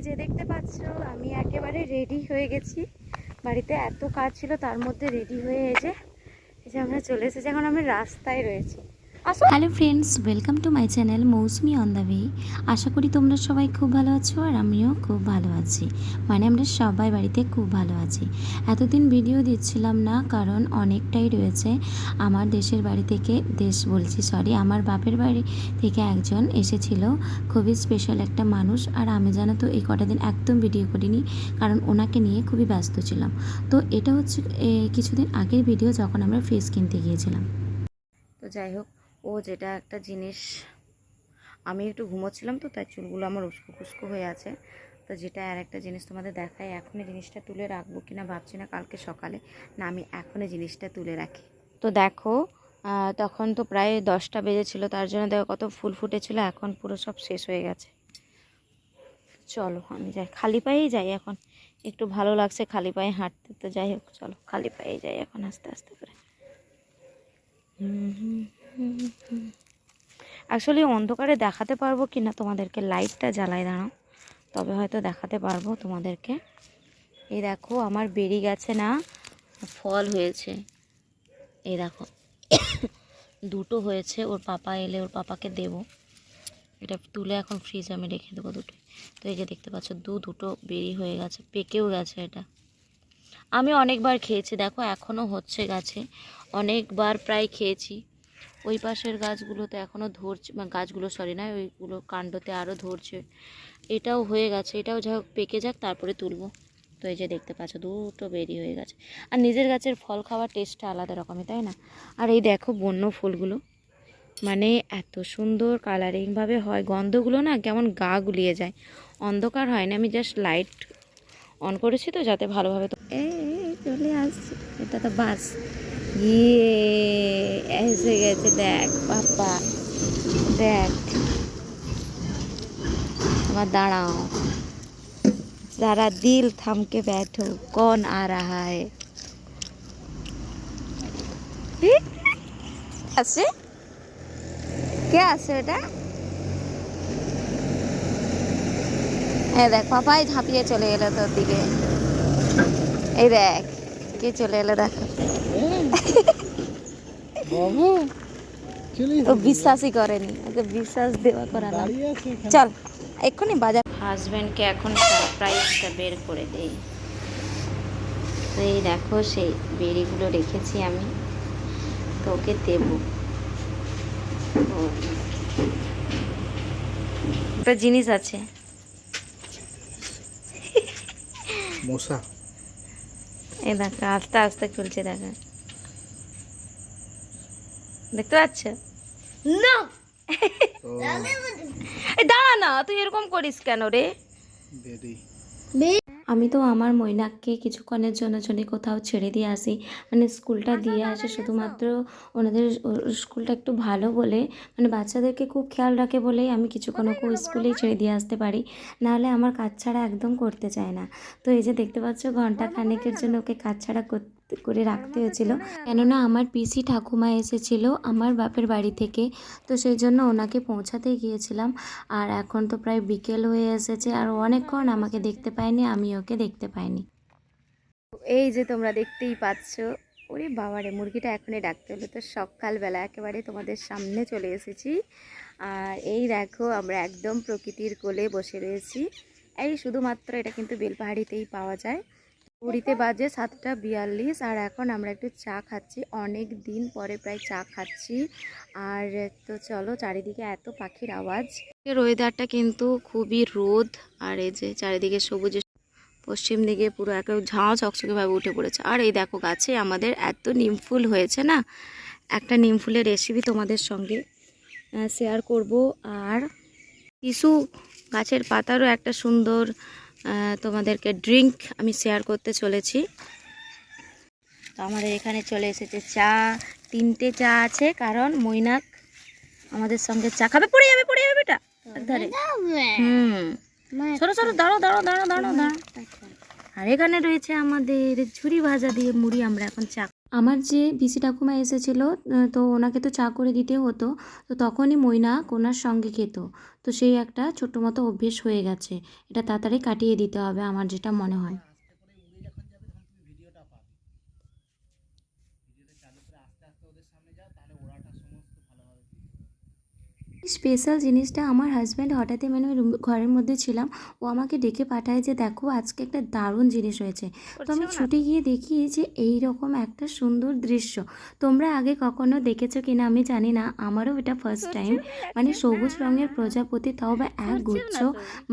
যে দেখতে পাচ্ছ আমি একেবারে রেডি হয়ে গেছি। বাড়িতে এত কাজ ছিল তার মধ্যে রেডি হয়ে এই যে আমরা চলে এসেছি, এখন আমি রাস্তায় রয়েছি। Hello friends, welcome to my channel Moushumi on the way. আশা করি তোমরা সবাই খুব ভালো আছো আর আমিও খুব ভালো আছি। মানে আমরা সবাই বাড়িতে খুব ভালো আছি। এতদিন ভিডিও দিচ্ছিলাম না কারণ অনেকটাই রয়েছে। আমার দেশের বাড়ি থেকে, আমার বাপের বাড়ি থেকে একজন এসেছিল, খুবই স্পেশাল একটা মানুষ। আর আমি জানো তো এই কটা দিন একদম ভিডিও করিনি কারণ ওনাকে নিয়ে খুবই ব্যস্ত ছিলাম। তো এটা হচ্ছে কিছুদিন আগের ভিডিও, যখন আমরা ফ্রিজ কিনতে গিয়েছিলাম। তো যাই হোক, ও যেটা একটা জিনিস, আমি একটু ঘুমোচ্ছিলাম তো তাই চুলগুলো আমার উস্কো খুস্কো হয়ে আছে। তো যেটা আর একটা জিনিস তোমাদের দেখাই, এখনই জিনিসটা তুলে রাখবো কিনা ভাবছি না, কালকে সকালে না, আমি এখনই জিনিসটা তুলে রাখি। তো দেখো তখন তো প্রায় 10টা বেজেছিল, তার জন্য দেখো কত ফুল ফুটেছিল, এখন পুরো সব শেষ হয়ে গেছে। চলো আমি যাই, খালি পায়েই যাই এখন, একটু ভালো লাগছে খালি পায়ে হাঁটতে। তো যাই হোক চলো খালি পায়েই যাই এখন আস্তে আস্তে করে। আসলে অন্ধকারে দেখাতে পারবো কি না তোমাদেরকে, লাইটটা জ্বালাই দাঁড়াও, তবে হয়তো দেখাতে পারবো তোমাদেরকে। এই দেখো আমার বেরি গাছে না ফল হয়েছে, এই দেখো দুটো হয়েছে। ওর পাপা এলে ওর পাপাকে দেব, এটা তুলে এখন ফ্রিজে আমি রেখে দেবো দুটো। তো এই যে দেখতে পাচ্ছ দুটো বেরি হয়ে গেছে, পেকেও গেছে। এটা আমি অনেকবার খেয়েছি, দেখো এখনও হচ্ছে গাছে, অনেকবার প্রায় খেয়েছি। ওই পাশের গাছগুলোতে এখনও ধরছে, গাছগুলো সরি না, ওইগুলো কাণ্ডতে আরও ধরছে। এটাও হয়ে গেছে, এটাও যাই হোক পেকে যাক তারপরে তুলবো। তো এই যে দেখতে পাচ্ছ দুটো বেরি হয়ে গেছে। আর নিজের গাছের ফল খাওয়ার টেস্টটা আলাদা রকমের, তাই না? আর এই দেখো বন্য ফুলগুলো, মানে এত সুন্দর কালারিংভাবে হয়, গন্ধগুলো না কেমন গা গুলিয়ে যায়। অন্ধকার হয় না, আমি জাস্ট লাইট অন করেছি তো যাতে ভালোভাবে। তো এই চলে আসছে, এটা তো বাস এসে গেছে। দেখ পাপা, দেখ আমার দাঁড়াও, যারা দিল থামকে बैठो कौन आ रहा है। আছে কে আছে এটা? এই দেখ পাপাই ঝাঁপিয়ে চলে এলো তোর দিকে, এই দেখ কে চলে এলো, দেখো ও বিশ্বাসই করেনি, ওকে বিশ্বাস দেওয়া করালাম। চল এক্ষুনি বাজার। হাজব্যান্ডকে এখন সারপ্রাইজটা বের করে দেই। তো এই দেখো সেই বেরিগুলো রেখেছি আমি, তো ওকে দেব। একটা জিনিস আছে, মশা, এই দেখো আস্তে আস্তে খুলছে, দেখো দেখতে পাচ্ছ না? দাঁড়া না, তুই এরকম করিস কেন রে? আমি তো আমার মৈনাককে কিছুক্ষণের জন্য যদি কোথাও ছেড়ে দিয়ে আসি, মানে স্কুলটা দিয়ে আসে শুধুমাত্র, ওনাদের স্কুলটা একটু ভালো বলে, মানে বাচ্চাদেরকে খুব খেয়াল রাখে বলেই আমি কিছুক্ষণ ওকে স্কুলেই ছেড়ে দিয়ে আসতে পারি, নাহলে আমার কাজ ছাড়া একদম করতে চায় না। তো এই যে দেখতে পাচ্ছ ঘন্টা খানেকের জন্য ওকে কাজ ছাড়া করে রাখতে হয়েছিল, কেননা আমার পিসি ঠাকুমা এসেছিল আমার বাপের বাড়ি থেকে, তো সেই জন্য ওনাকে পৌঁছাতে গিয়েছিলাম। আর এখন তো প্রায় বিকেল হয়ে এসেছে, আর অনেকক্ষণ আমাকে দেখতে পায়নি, আমি ওকে দেখতে পাইনি। এই যে তোমরা দেখতেই পাচ্ছ, ওরে বাবারে মুরগিটা এখনই ডাকতে হলো। তো সকালবেলা একেবারে তোমাদের সামনে চলে এসেছি, আর এই দেখো আমরা একদম প্রকৃতির কোলে বসে রয়েছি। এই শুধুমাত্র এটা কিন্তু বেলপাহাড়িতেই পাওয়া যায়। ঘড়িতে বাজে 7:42, আর এখন আমরা একটু চা খাচ্ছি, অনেক দিন পরে প্রায় চা খাচ্ছি। আর তো চলো, চারিদিকে এত পাখির আওয়াজ, ওয়েদারটা কিন্তু খুবই রোদ, আর এই যে চারিদিকে সবুজ, পশ্চিম দিকে পুরো একটা ঝাঁ চকচকেভাবে উঠে পড়েছে। আর এই দেখো গাছে আমাদের এত নিম ফুল হয়েছে না, একটা নিম ফুলের রেসিপি তোমাদের সঙ্গে শেয়ার করব। আর কিছু গাছের পাতারও একটা সুন্দর তোমাদেরকে ড্রিঙ্ক আমি শেয়ার করতে চলেছি। তো আমাদের এখানে চলে এসেছে চা, 3টে চা আছে, কারণ মৈনাক আমাদের সঙ্গে চা খাবে। পড়ে যাবে বেটা ধারে। সরো সরো, দাঁড়ো দাঁড়ো দাঁড়ো দাঁড়ো দাঁড়ো। আর এখানে রয়েছে আমাদের ঝুরি ভাজা দিয়ে মুড়ি, আমরা এখন চা। আমার যে পিসি ঠাকুমা এসেছিলো তো ওনাকে তো চা করে দিতে হতো, তো তখনই মৈনাক ওনার সঙ্গে খেত। তো সেই একটা ছোট্ট মতো অভ্যেস হয়ে গেছে, এটা তাড়াতাড়ি কাটিয়ে দিতে হবে আমার যেটা মনে হয়। স্পেশাল জিনিসটা আমার হাজব্যান্ড হঠাৎই মানে ঘরের মধ্যে ছিলাম, ও আমাকে ডেকে পাঠায় যে দেখো আজকে একটা দারুণ জিনিস হয়েছে। তো আমি ছুটে গিয়ে দেখি যে এই রকম একটা সুন্দর দৃশ্য তোমরা আগে কখনো দেখেছো কিনা আমি জানি না, আমারও এটা ফার্স্ট টাইম। মানে সবুজ রঙের প্রজাপতি, তাও বা এক গুচ্ছ,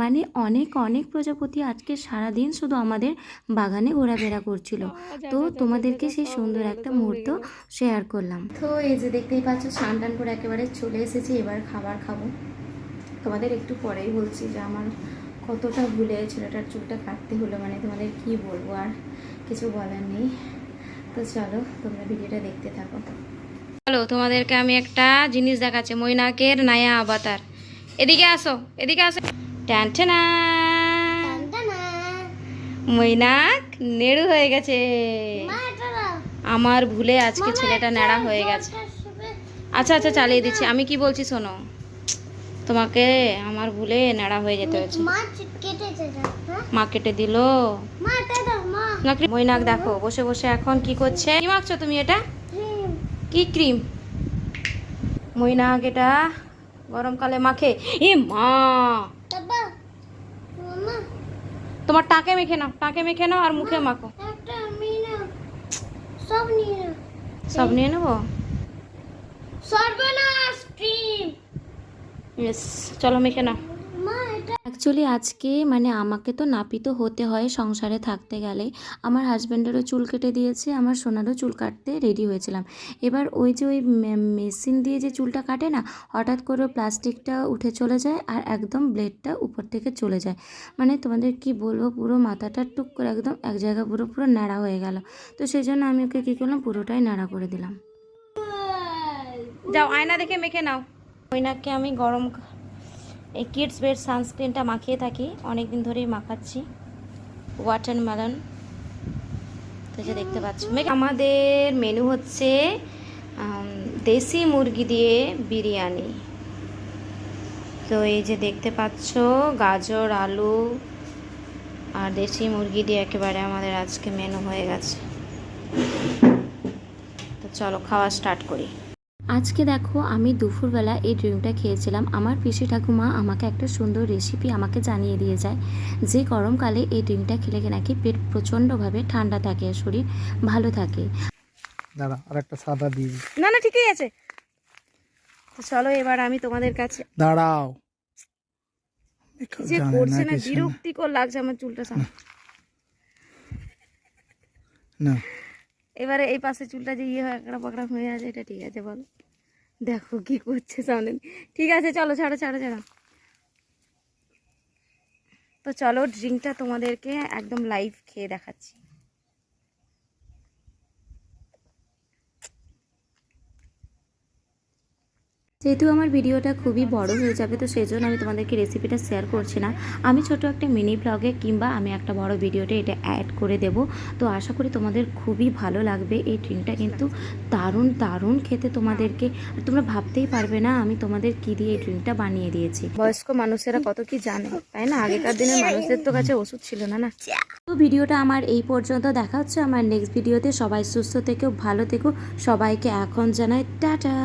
মানে অনেক অনেক প্রজাপতি আজকে সারাদিন শুধু আমাদের বাগানে ঘোরাফেরা করছিল। তো তোমাদেরকে সেই সুন্দর একটা মুহূর্ত শেয়ার করলাম। তো এই যে দেখতেই পাচ্ছ স্নান টান করে একেবারে চলে এসেছি, এবার খাবার খাবো। তোমাদের একটু পরেই বলছি যে আমার কতটা ভুলে ছেলেটার চুলটা কাটতে হলো, মানে তোমাদের কি বলবো, আর কিছু বলার নেই। তো চলো তোমরা ভিডিওটা দেখতে থাকো। চলো তোমাদেরকে আমি একটা জিনিস দেখাচ্ছি, মৈনাকের নায়া আবাতার। এদিকে আসো, এদিকে আসো। টানটানা, মৈনাক নেড়ু হয়ে গেছে। আমার ভুলে আজকে ছেলেটা নেড়া হয়ে গেছে। আচ্ছা আচ্ছা চালিয়ে দিচ্ছি, আমি কি বলছি শোনো, তোমাকে আমার ভুলে নেড়া হয়ে যেতে হয়েছে। মা কেটে দিল। মৈনাক দেখো বসে বসে এখন কি করছে। কি মাখছো তুমি? এটা কি ক্রিম? মৈনাক এটা গরমকালে মাখে। এ মা, তোমার টাকে মেখে নাও, টাকে মেখে নাও আর মুখে মাখো। সব নিয়ে নেবো। ইয়েস, চলো মেখে নাও। অ্যাকচুয়ালি আজকে মানে আমাকে তো নাপিত হতে হয় সংসারে থাকতে গেলে। আমার হাজব্যান্ডেরও চুল কেটে দিয়েছে, আমার সোনারও চুল কাটতে রেডি হয়েছিলাম। এবার ওই যে ওই মেশিন দিয়ে যে চুলটা কাটে না, হঠাৎ করে প্লাস্টিকটা উঠে চলে যায় আর একদম ব্লেডটা উপর থেকে চলে যায়। মানে তোমাদের কি বলবো, পুরো মাথাটা টুক করে একদম এক জায়গায় পুরো পুরো ন্যাড়া হয়ে গেল। তো সেই জন্য আমি ওকে কী করলাম, পুরোটাই ন্যাড়া করে দিলাম। যাও আয়না দেখে মেখে নাও। মৈনাককে আমি গরম এই কিডস বেড সানস্ক্রিনটা মাখিয়ে থাকি, অনেক দিন ধরেই মাখাচ্ছি। ওয়াটারমেলন, তো যে দেখতে পাচ্ছ। আমাদের মেনু হচ্ছে দেশি মুরগি দিয়ে বিরিয়ানি। তো এই যে দেখতে পাচ্ছ গাজর, আলু আর দেশি মুরগি দিয়ে একেবারে আমাদের আজকে মেনু হয়ে গেছে। তো চলো খাওয়া স্টার্ট করি। আজকে দেখো আমি দুপুরবেলা এই ড্রিঙ্কটা খেয়েছিলাম। আমার পিসি ঠাকুমা আমাকে একটা সুন্দর রেসিপি আমাকে জানিয়ে দিয়ে যায় যে গরমকালে এই ড্রিঙ্কটা খেলে নাকি পেট প্রচণ্ডভাবে ঠান্ডা থাকে আর শরীর ভালো থাকে। দাঁড়া আর একটা সাদা দিই। না না ঠিকই আছে। তো চলো এবার আমি তোমাদের কাছে দাঁড়াও, যে করছে না, বিরক্তিকর লাগছে আমার চুলটা সামনে। না এবারে এই পাশে চুলটা যে ইয়ে হয় একড়া পাকড়া হয়ে আছে, এটা ঠিক আছে বলো? দেখো কি করছে সামনে। ঠিক আছে চলো, ছাড়ো ছাড়ো ছাড়ো। তো চলো ড্রিঙ্কটা তোমাদেরকে একদম লাইভ খেয়ে দেখাচ্ছি। যেহেতু আমার ভিডিওটা খুবই বড় হয়ে যাবে, তো সেই জন্য আমি তোমাদেরকে রেসিপিটা শেয়ার করছি না। আমি ছোট একটা মিনি ব্লগে কিংবা আমি একটা বড় ভিডিওতে এটা অ্যাড করে দেব। তো আশা করি তোমাদের খুবই ভালো লাগবে। এই ড্রিঙ্কটা কিন্তু দারুণ দারুণ খেতে তোমাদেরকে, আর তোমরা ভাবতেই পারবে না আমি তোমাদের কী দিয়ে এই ড্রিঙ্কটা বানিয়ে দিয়েছি। বয়স্ক মানুষেরা কত কি জানে, তাই না? আগেকার দিনের মানুষদের তো কাছে ওষুধ ছিল না। না তো ভিডিওটা আমার এই পর্যন্ত, দেখা হচ্ছে আমার নেক্সট ভিডিওতে। সবাই সুস্থ থেকো, ভালো থেকো, সবাইকে এখন জানাই টাটা।